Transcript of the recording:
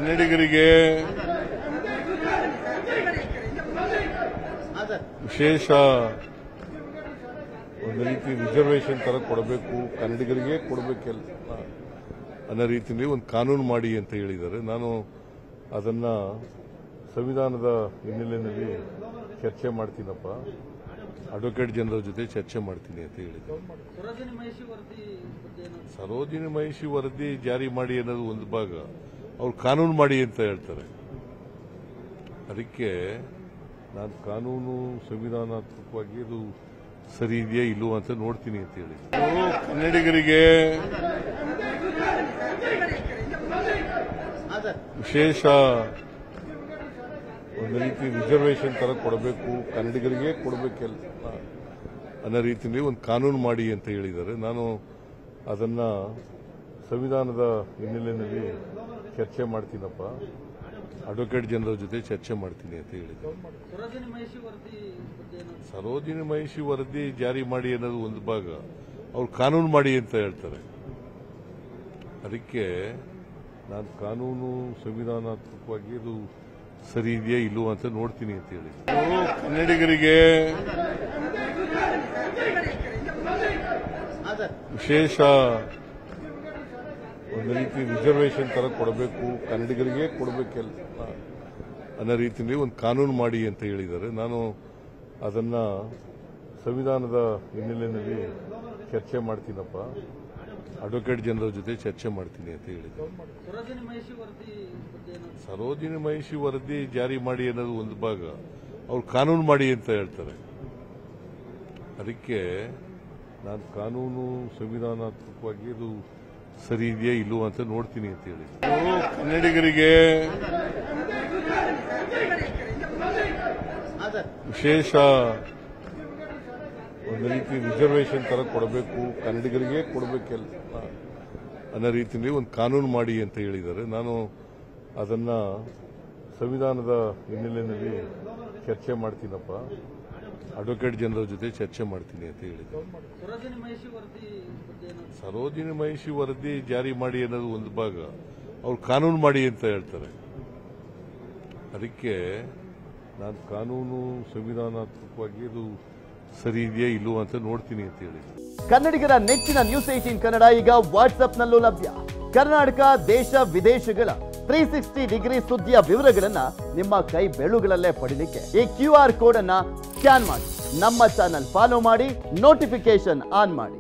ಕನ್ನಡಿಗರಿಗೆ ವಿಶೇಷ ಒಂದು ರೀತಿ ರಿಸರ್ವೇಷನ್ ತರ ಕೊಡಬೇಕು, ಕನ್ನಡಿಗರಿಗೆ ಕೊಡಬೇಕೆಲ್ಲ ಅನ್ನೋ ರೀತಿಯಲ್ಲಿ ಒಂದು ಕಾನೂನು ಮಾಡಿ ಅಂತ ಹೇಳಿದ್ದಾರೆ. ನಾನು ಅದನ್ನ ಸಂವಿಧಾನದ ಹಿನ್ನೆಲೆಯಲ್ಲಿ ಚರ್ಚೆ ಮಾಡ್ತೀನಪ್ಪ, ಅಡ್ವೊಕೇಟ್ ಜನರಲ್ ಜೊತೆ ಚರ್ಚೆ ಮಾಡ್ತೀನಿ ಅಂತ ಹೇಳಿದ್ದಾರೆ. ಸರೋಜಿನಿ ಮಹಿಷಿ ವರದಿ ಜಾರಿ ಮಾಡಿ ಅನ್ನೋದು ಒಂದು ಭಾಗ, ಅವ್ರು ಕಾನೂನು ಮಾಡಿ ಅಂತ ಹೇಳ್ತಾರೆ. ಅದಕ್ಕೆ ನಾನು ಕಾನೂನು ಸಂವಿಧಾನಾತ್ಮಕವಾಗಿ ಅದು ಸರಿ ಇದೆಯಾ ಇಲ್ಲವೋ ಅಂತ ನೋಡ್ತೀನಿ ಅಂತ ಹೇಳಿದ್ರು. ಕನ್ನಡಿಗರಿಗೆ ವಿಶೇಷ ಒಂದು ರೀತಿ ರಿಸರ್ವೇಷನ್ ತರ ಕೊಡಬೇಕು, ಕನ್ನಡಿಗರಿಗೆ ಕೊಡಬೇಕೆಲ್ಲ ಅನ್ನೋ ರೀತಿಯಲ್ಲಿ ಒಂದು ಕಾನೂನು ಮಾಡಿ ಅಂತ ಹೇಳಿದ್ದಾರೆ. ನಾನು ಅದನ್ನ ಸಂವಿಧಾನದ ಹಿನ್ನೆಲೆಯಲ್ಲಿ ಚರ್ಚೆ ಮಾಡ್ತೀನಪ್ಪ, ಅಡ್ವೊಕೇಟ್ ಜನರಲ್ ಜೊತೆ ಚರ್ಚೆ ಮಾಡ್ತೀನಿ ಅಂತ ಹೇಳಿದ್ರು. ಸರೋಜಿನಿ ಮಹಿಷಿ ವರದಿ ಜಾರಿ ಮಾಡಿ ಅನ್ನೋದು ಒಂದು ಭಾಗ, ಅವ್ರು ಕಾನೂನು ಮಾಡಿ ಅಂತ ಹೇಳ್ತಾರೆ. ಅದಕ್ಕೆ ನಾನು ಕಾನೂನು ಸಂವಿಧಾನಾತ್ಮಕವಾಗಿ ಅದು ಸರಿ ಇದೆಯಾ ಇಲ್ಲವೋ ಅಂತ ನೋಡ್ತೀನಿ ಅಂತ ಹೇಳಿದ್ರು. ಕನ್ನಡಿಗರಿಗೆ ವಿಶೇಷ ಒಂದು ರೀತಿ ರಿಸರ್ವೇಷನ್ ತರ ಕೊಡಬೇಕು, ಕನ್ನಡಿಗರಿಗೆ ಕೊಡಬೇಕೆಲ್ಲ ಅನ್ನೋ ರೀತಿಯಲ್ಲಿ ಒಂದು ಕಾನೂನು ಮಾಡಿ ಅಂತ ಹೇಳಿದ್ದಾರೆ. ನಾನು ಅದನ್ನ ಸಂವಿಧಾನದ ಹಿನ್ನೆಲೆಯಲ್ಲಿ ಚರ್ಚೆ ಮಾಡ್ತೀನಪ್ಪ, ಅಡ್ವೊಕೇಟ್ ಜನರಲ್ ಜೊತೆ ಚರ್ಚೆ ಮಾಡ್ತೀನಿ ಅಂತ ಹೇಳಿದ್ರು. ಸರೋಜಿನಿ ಮಹಿಷಿ ವರದಿ ಜಾರಿ ಮಾಡಿ ಅನ್ನೋದು ಒಂದು ಭಾಗ, ಅವ್ರು ಕಾನೂನು ಮಾಡಿ ಅಂತ ಹೇಳ್ತಾರೆ. ಅದಕ್ಕೆ ನಾನು ಕಾನೂನು ಸಂವಿಧಾನಾತ್ಮಕವಾಗಿ ಅದು ಸರಿ ಇದೆಯಾ ಇಲ್ಲವೋ ಅಂತ ನೋಡ್ತೀನಿ ಅಂತ ಹೇಳಿದ್ರು. ಕನ್ನಡಿಗರಿಗೆ ವಿಶೇಷ ಒಂದು ರೀತಿ ರಿಸರ್ವೇಷನ್ ತರ ಕೊಡಬೇಕು, ಕನ್ನಡಿಗರಿಗೆ ಕೊಡಬೇಕೆಲ್ಲ ಅನ್ನೋ ರೀತಿಯಲ್ಲಿ ಒಂದು ಕಾನೂನು ಮಾಡಿ ಅಂತ ಹೇಳಿದ್ದಾರೆ. ನಾನು ಅದನ್ನ ಸಂವಿಧಾನದ ಹಿನ್ನೆಲೆಯಲ್ಲಿ ಚರ್ಚೆ ಮಾಡ್ತೀನಪ್ಪ, ಅಡ್ವೊಕೇಟ್ ಜನರಲ್ ಜೊತೆ ಚರ್ಚೆ ಮಾಡ್ತೀನಿ ಅಂತ ಹೇಳಿದ್ರು. ಸರೋಜಿನಿ ಮಹಿಷಿ ವರದಿ ಜಾರಿ ಮಾಡಿ ಅನ್ನೋದು ಒಂದು ಭಾಗ, ಅವ್ರು ಕಾನೂನು ಮಾಡಿ ಅಂತ ಹೇಳ್ತಾರೆ. ಅದಕ್ಕೆ ನಾನು ಕಾನೂನು ಸಂವಿಧಾನಾತ್ಮಕವಾಗಿ ಅದು ಸರಿ ಇದೆಯಾ ಇಲ್ಲವೋ ಅಂತ ನೋಡ್ತೀನಿ ಅಂತ ಹೇಳಿದ್ರು. ಕನ್ನಡಿಗರ ನೆಚ್ಚಿನ ನ್ಯೂಸ್ 18 ಕನ್ನಡ ಈಗ ವಾಟ್ಸ್ಆಪ್ನಲ್ಲೂ ಲಭ್ಯ. ಕರ್ನಾಟಕ, ದೇಶ ವಿದೇಶಗಳ 360 ಡಿಗ್ರಿ ಸುದ್ದಿಯ ವಿವರಗಳನ್ನ ನಿಮ್ಮ ಕೈ ಬೆರಳುಗಳಲ್ಲೇ ಪಡಿಲಿಕ್ಕೆ ಈ QR ಕೋಡ್ ಅನ್ನ ಸ್ಕ್ಯಾನ್ ಮಾಡಿ, ನಮ್ಮ ಚಾನಲ್ ಫಾಲೋ ಮಾಡಿ, ನೋಟಿಫಿಕೇಶನ್ ಆನ್ ಮಾಡಿ.